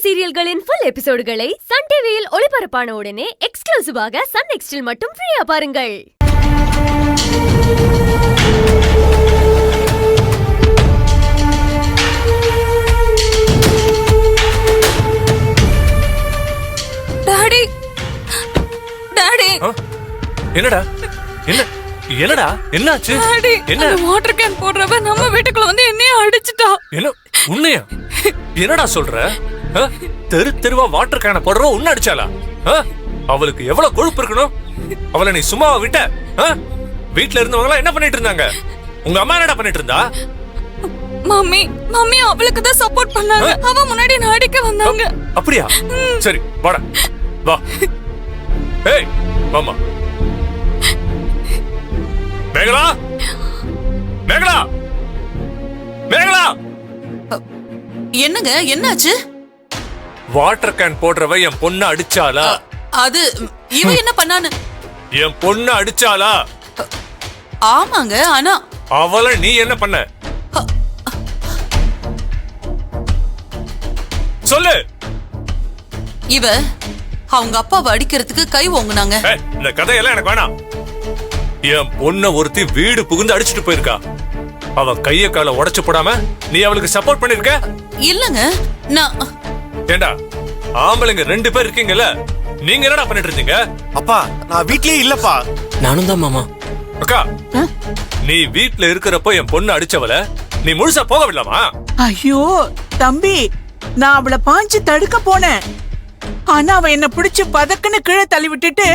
சீரியல்களின் full எபிசோடுகளை Sun டிவியில் ஒளிபரப்பான உடனே எக்ஸ்க்ளூசிவாக சன் நெக்ஸ்டில் மட்டும் ஃப்ரீயா பாருங்கள். டாடி டாடி என்னடா என்னடா என்னாச்சு? என்ன வாட்டர் கேன் போடுறவ நம்ம வீட்டுக்குள்ள வந்து என்னைய அடிச்சிட்டா. என்ன உன்னையா? என்னடா சொல்ற? தெருவா வாட்டர் கேன போடுறவ உன்ன அடிச்சாளா? அவளுக்கு எவ்வளவு கொழுப்பு இருக்கணும்? அவளை நீ சும்மாவா விட்ட? வீட்டுல இருந்தவங்க என்ன பண்ணிட்டு இருந்தாங்க? உங்க அம்மா என்னடா பண்ணிட்டு இருந்தா? மம்மி அவளுக்கு தான் சப்போர்ட் பண்ணாங்க. அவ முன்னாடி நான் அடிக்க வந்தாங்க. அப்படியா? சரி வாடா வா. ஏய் மாமா. மேகலா மேகலா மேகலா. என்னங்க என்னாச்சு? வாட்டர் கேன் போடுறவ என் பொண்ண அடிச்சாளா? அது இவ என்ன பண்ணானு? என் பொண்ண அடிச்சாளா? ஆமாங்க. ஆனா அவளை நீ என்ன பண்ண? சொல்லு. இவ அவங்க அப்பாவை அடிக்கிறதுக்கு கை ஓங்குனாங்க. இந்த கதையெல்லாம் எனக்கு வேணாம். என் பொண்ண ஒருத்தி வீடு புகுந்து அடிச்சுட்டு போயிருக்கா. அவ கைய கால உடைச்சு போடாம நீ அவளுக்கு சப்போர்ட் பண்ணிருக்க? இல்லங்க. நான் ஏண்டா ஆம்பளைங்க 2 பேர் இருக்கீங்கல்ல, நீங்க என்னடா பண்ணிட்டு இருந்தீங்க? அப்பா நான் வீட்லயே இல்லப்பா. நானும் தான் மாமா. அக்கா நீ வீட்ல இருக்கிறப்போ என் பொண்ணு அடிச்சவள நீ முழுசா போக விடலாமா? ஐயோ தம்பி, நான் அவளை பாஞ்சு தடுக்க போனேன். ஆனா அவ என்ன பிடிச்சு பதக்குன்னு கீழே தள்ளி விட்டுட்டு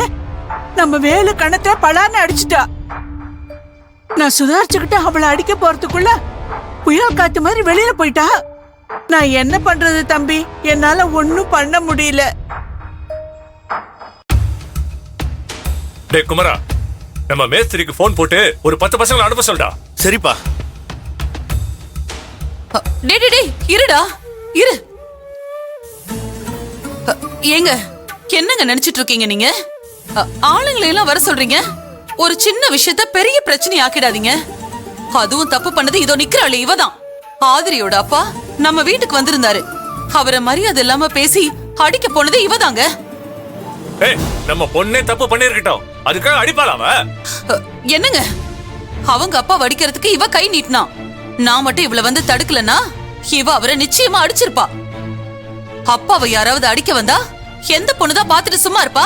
நம்ம வேலு கணத்தை பலான்னு அடிச்சுட்டா. நான் சுதாரிச்சுக்கிட்டு அவளை அடிக்க போறதுக்குள்ள புயல் காத்து மாதிரி வெளியில போயிட்டா. நான் என்ன பண்றது தம்பி? என்னால ஒண்ணும் பண்ண முடியல. டேய் குமரா, நம்ம மேஸ்திரிக்கு போன் போட்டு ஒரு 10 பசங்களை அனுப்ப சொல்டா. சரிப்பா. டேய் இருடா இரு. ஏங்க என்னங்க நினைச்சிட்டு இருக்கீங்க நீங்க? ஆளுங்களை எல்லாம் வர சொல்றீங்க. ஒரு சின்ன விஷயத்த பெரிய பிரச்சனை ஆக்கிடாதீங்க. அதுவும் தப்பு பண்ணது இதோ நிக்கிறாளே இவதான். ஆதிரியோட அப்பா நம்ம வீட்டுக்கு வந்திருந்தாரு. அவரை மரியாதை இல்லாம பேசி அடிக்க போனது இவதாங்க. ஏய் நம்ம பொண்ணே தப்பு பண்ணிருக்கட்டும், அதுக்காக அடிப்பாளாவ? என்னங்க அவங்க அப்பா அடிக்கிறதுக்கு இவ கை நீட்டினா. நான் மட்டும் இவளை வந்து தடுக்கலன்னா இவ அவரை நிச்சயமா அடிச்சிருப்பா. அப்பாவை யாராவது அடிக்க வந்தா எந்த பொண்ணுதான் பாத்துட்டு சும்மா இருப்பா?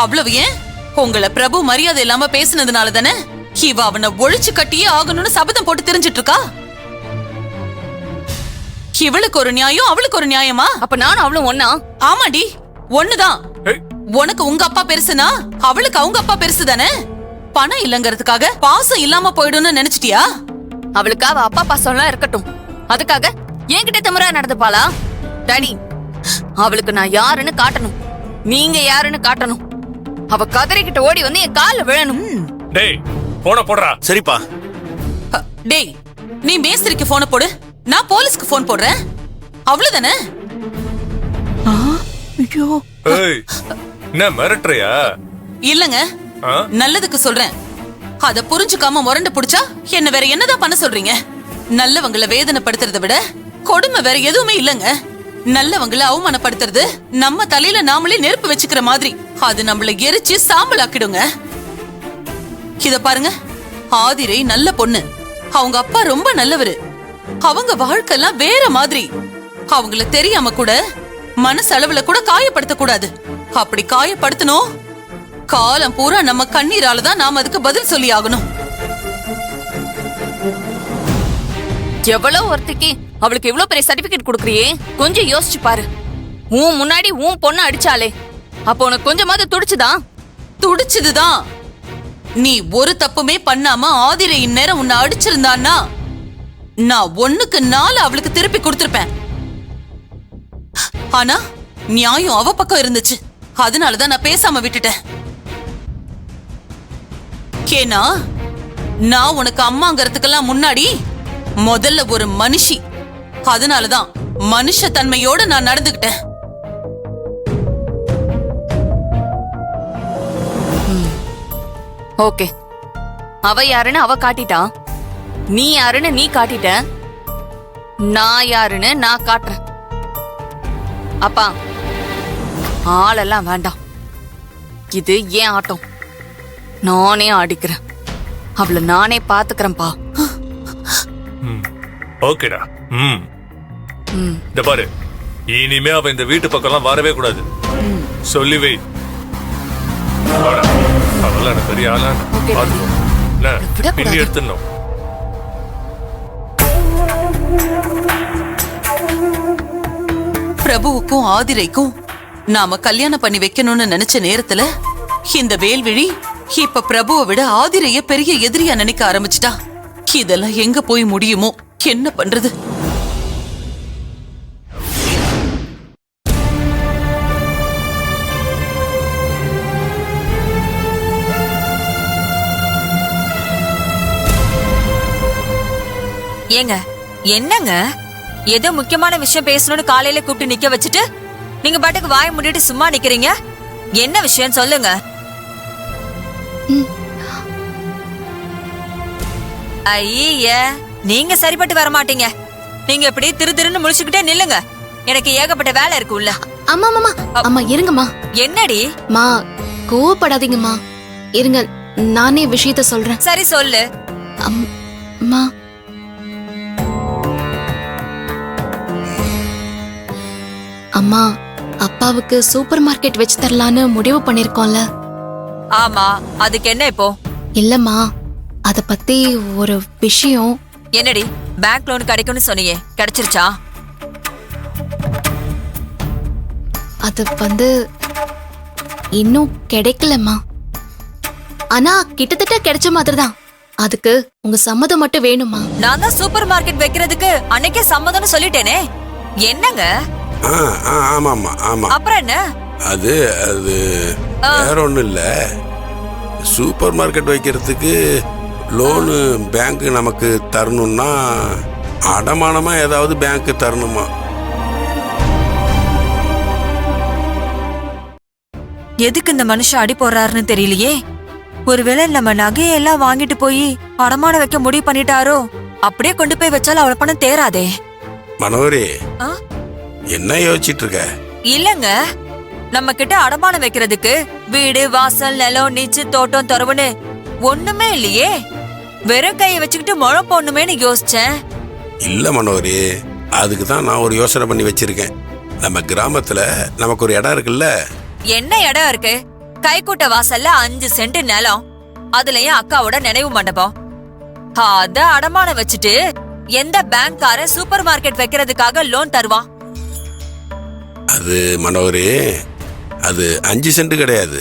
அவ்வளவு ஏன் உங்களை பிரபு மரியாதை இல்லாம பேசினதுனால தானே இவ அவனை ஒழிச்சு கட்டியே ஆகணும்னு சபதம் போட்டு தெரிஞ்சிட்டு இருக்கா. இவளுக்கு ஒரு நியாயம் அவளுக்கு ஒரு நியாயமா? அப்ப நானும் அவளும் ஒண்ணா? ஆமாடி ஒண்ணுதான். உனக்கு உங்க அப்பா பெருசுனா அவளுக்கு அவங்க அப்பா பெருசு தானே. பணம் இல்லங்கிறதுக்காக பாசம் இல்லாம போயிடும்னு நினைச்சிட்டியா? அவளுக்கு அவ அப்பா பாசம்லாம் இருக்கட்டும், அதுக்காக என்கிட்ட திமிரா நடந்துப்பாளா? டாடி அவளுக்கு நான் யாருன்னு காட்டணும், நீங்க யாருன்னு காட்டணும். அவ கதறிக்கிட்ட ஓடி வந்து என் கால்ல விழணும். டேய் போன போடுறா. சரிப்பா. டேய் நீ மேஸ்திரிக்கு போன போடு, நான் போலீஸ்க்கு போன் போடுறேன். அவ்வளவுதானே? ஐயோ ஏய் என்ன மிரட்டறியா? இல்லங்க நல்லதுக்கு சொல்றேன். அத புரிஞ்சுக்காம முரண்டு புடிச்சா என்ன வேற என்னதான் பண்ண சொல்றீங்க? நல்லவங்களை வேதனைப்படுத்துறத விட கொடுமை வேற எதுவுமே இல்லங்க. நல்லவங்களை அவமானப்படுத்துறது நம்ம தலையில நாமளே நெருப்பு வச்சுக்கிற மாதிரி. அது நம்மள எரிச்சு சாம்பல் ஆக்கிடுங்க. இத பாருங்க, ஆதிரை நல்ல பொண்ணு. அவங்க அப்பா ரொம்ப நல்லவரு. அவங்க வாழ்க்கைலாம் வேற மாதிரி. அவங்கள தெரியாம கூட மனசளவுல கூட காயப்படுத்த கூடாது. அப்படி காயப்படுத்தணும் காலம் பூரா நம்ம கண்ணீரால தான் நாம அதுக்கு பதில் சொல்லி ஆகணும். எவ்வளவு ஒருத்திக்கு அவளுக்கு எவ்வளவு பெரிய சர்டிபிகேட் கொடுக்கறியே, கொஞ்சம் யோசிச்சு பாரு. உன் முன்னாடி உன் பொண்ணு அடிச்சாலே அப்போ உனக்கு கொஞ்சமாவது துடிச்சுதான்? துடிச்சதுதான். நீ ஒரு தப்புமே பண்ணாம ஆதிரை இந்நேரம் உன்னை அடிச்சிருந்தான்னா நான் 1க்கு 4 அவளுக்கு திருப்பி கொடுத்திருப்பேன். ஆனா நியாயம் அவ பக்கம் இருந்துச்சு. அதனாலதான் நான் பேசாம விட்டுட்டேன். ஏன்னா நான் உனக்கு அம்மாங்கிறதுக்கெல்லாம் முன்னாடி முதல்ல ஒரு மனுஷி. அதனாலதான் மனுஷ தன்மையோட நான் நடந்துகிட்டேன். ஓகே, அவ யாருன்னு அவ காட்டிட்டா, நீ யாருன்னு நீ காட்டிட்ட. நான் யாருன்னு நான் காட்டுறேன். அப்பா ஆளெல்லாம் வேண்டாம். இது ஏன் ஆட்டம், நானே ஆடிக்கிறேன். அவளை நானே பாத்துக்கிறேன்ப்பா. ஓகேடா. இந்த பாரு, இனிமே அவ இந்த வீட்டு பக்கம்லாம் வரவே கூடாது. சொல்லி வை. அவெல்லாம் பெரிய ஆளா பாத்துக்கோ. பின்னி எடுத்துடணும். பிரபுவுக்கும் ஆதிரைக்கும் நாம கல்யாணம் பண்ணி வைக்கணும்னு நினைச்ச நேரத்துல இந்த வேல்விழி இப்ப பிரபுவை விட ஆதிரைய பெரிய எதிரியா நினைக்க ஆரம்பிச்சிட்டா. இதெல்லாம் எங்க போய் முடியுமோ, என்ன பண்றது? ஏங்க என்னங்க, ஏதோ முக்கியமான விஷயம் பேசணும்னு காலையில கூப்பிட்டு நிக்க வச்சுட்டு நீங்க பாட்டுக்கு வாய மூடிட்டு சும்மா நிக்கிறீங்க. என்ன விஷயம் சொல்லுங்க. ஐய, நீங்க சரிப்பட்டு வர மாட்டீங்க. நீங்க இப்படி திருன்னு முழிச்சுக்கிட்டே நில்லுங்க. எனக்கு ஏகப்பட்ட வேலை இருக்கு உள்ள. அம்மா மாமா அம்மா இருங்கம்மா. என்னடி? மா கோவப்படாதீங்கம்மா, இருங்க நானே விஷயத்த சொல்றேன். சரி சொல்லு. அம்மா, அம்மா அப்பாவுக்கு சூப்பர் மார்க்கெட் வச்சு தரலான்னு முடிவு பண்ணிருக்கோம்ல. ஆமா, அதுக்கு என்ன இப்போ? இல்லம்மா, அத பத்தி ஒரு விஷயம். என்னடி, பேங்க் லோன் கிடைக்கும்னு சொன்னியே, கிடைச்சிருச்சா? அது இன்னும் கிடைக்கலம்மா. ஆனா கிட்டத்தட்ட கிடைச்ச மாதிரிதான். அதுக்கு உங்க சம்மதம் மட்டும் வேணுமா? நான் தான் சூப்பர் மார்க்கெட் வைக்கிறதுக்கு அன்னைக்கே சம்மதம்னு சொல்லிட்டேனே. என்னங்க? ஆமாமா ஆமா. அப்புறம் என்ன? அது வேற ஒண்ணும் இல்ல. சூப்பர் மார்க்கெட் வைக்கிறதுக்கு லோனு பேங்க் நமக்கு தரணும்னா அடமானமா ஏதாவது பேங்க் தரணுமா? எதுக்கு இந்த மனுஷன் அடி போடுறாருன்னு தெரியலையே. ஒருவேளை நம்ம நகையெல்லாம் வாங்கிட்டு போய் அடமான வைக்க முடிவு பண்ணிட்டாரோ? அப்படியே கொண்டு போய் வச்சாலும் அவளை பணம் தேராதே. மனோரி, ஆ? என்ன யோசிச்சுட்டு இருக்க? இல்லங்க, நம்ம கிட்ட அடமானம் வைக்கிறதுக்கு வீடு, வாசல், நிலம், நீச்சு, தோட்டம், துறவுன்னு ஒண்ணுமே இல்லையே. வெறும் கையை வச்சுக்கிட்டு முழ போடணுமேனு யோசிச்சேன். இல்ல மனோரி, அதுக்கு தான் நான் ஒரு யோசனை பண்ணி வச்சிருக்கேன். நம்ம கிராமத்துல நமக்கு ஒரு இடம் இருக்குல்ல. என்ன இடம் இருக்கு? கைக்கூட்ட வாசல்ல 5 சென்ட் நிலம், அதுலயும் அக்காவோட நினைவு மண்டபம். அத அடமானம் வச்சுட்டு எந்த பேங்க்காரன் சூப்பர் மார்க்கெட் வைக்கிறதுக்காக லோன் தருவான்? அது மனோரி, அது 5 சென்ட் கிடையாது.